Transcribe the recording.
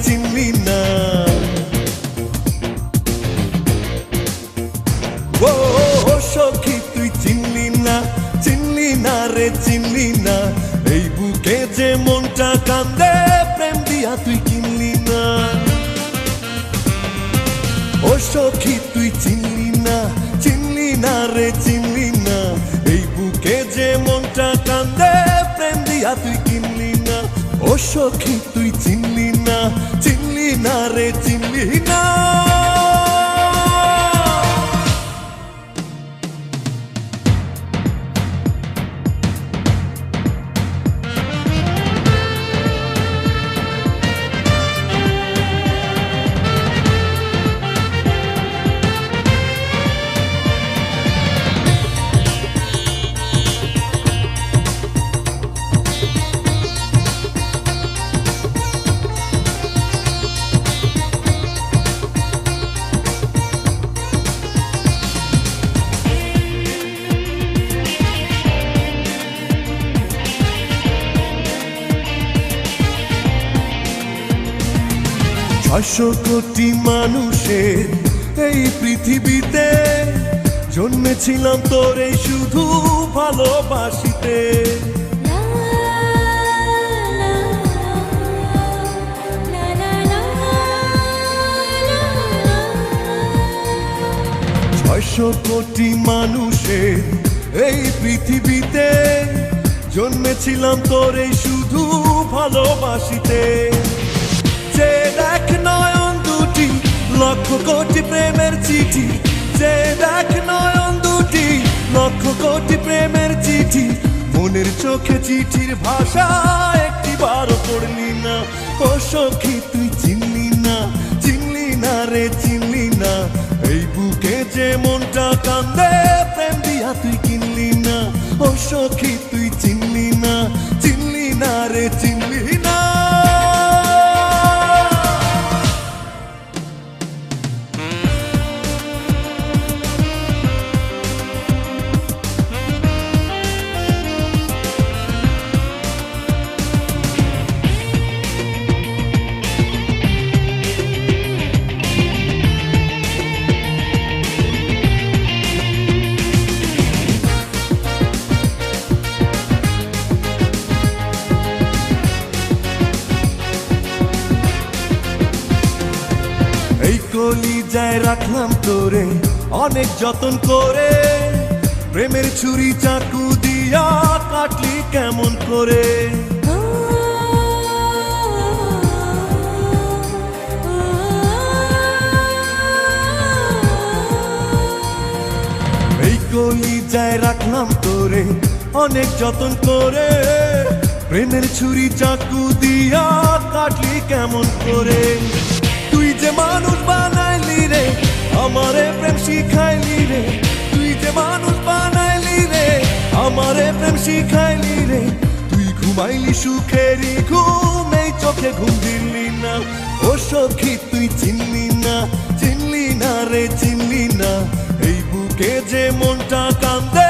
চিনলি না। ও সখী তুই চিনলি না, চিনলি না রে চিনলি না, এই বুকে যে মনটা কান্দে প্রেম দিয়া তুই কিনলি না। ও সখী তুই চিনলি না, চিনলি না রে চিনলি না, এই বুকে যে মনটা কান্দে প্রেম দিয়া তুই কিনলি না। ও সখী তুই চিনলি না, চিনলি না রে চিনলি না। ছয়শো কোটি মানুষের এই পৃথিবীতে জন্মেছিলাম তোরে শুধু ভালোবাসিতে। ছয়শো কোটি মানুষের এই পৃথিবীতে জন্মেছিলাম তোরে শুধু ভালোবাসিতে। যে দেখ নয়ন দুটি লক্ষ কোটি প্রেমের চিঠি, যে দেখ নয়ন দুটি লক্ষ কোটি প্রেমের চিঠি, মনের চোখে চিঠির ভাষা একটিবারও পড়লি না। ও সখী তুই চিনলি না, চিনলি না রে চিনলি না, এই বুকে যে মনটা কান্দে প্রেম দিয়া তুই কিনলি না। ও সখী তুই চিনলি না, চিনলি না রে চিনলি না। এই কলিজায় রাখলাম তোরে অনেক যতন করে, প্রেমের ছুরি চাকু দিয়া কাটলি কেমন করে। এই কলিজায় রাখলাম তোরে অনেক যতন করে, প্রেমের ছুরি চাকু দিয়া কাটলি কেমন করে। তুই যে মানুষ বানাইলি রে আমারে প্রেম শিখাইলি রে, তুই যে মানুষ বানাইলি রে আমারে প্রেম শিখাইলি রে, তুই ঘুমাইলি সুখেরই ঘুম এই চোখে ঘুম দিলি না। ও সখী তুই চিনলি না, চিনলি না রে চিনলি না, এই বুকে যে মনটা কান্দে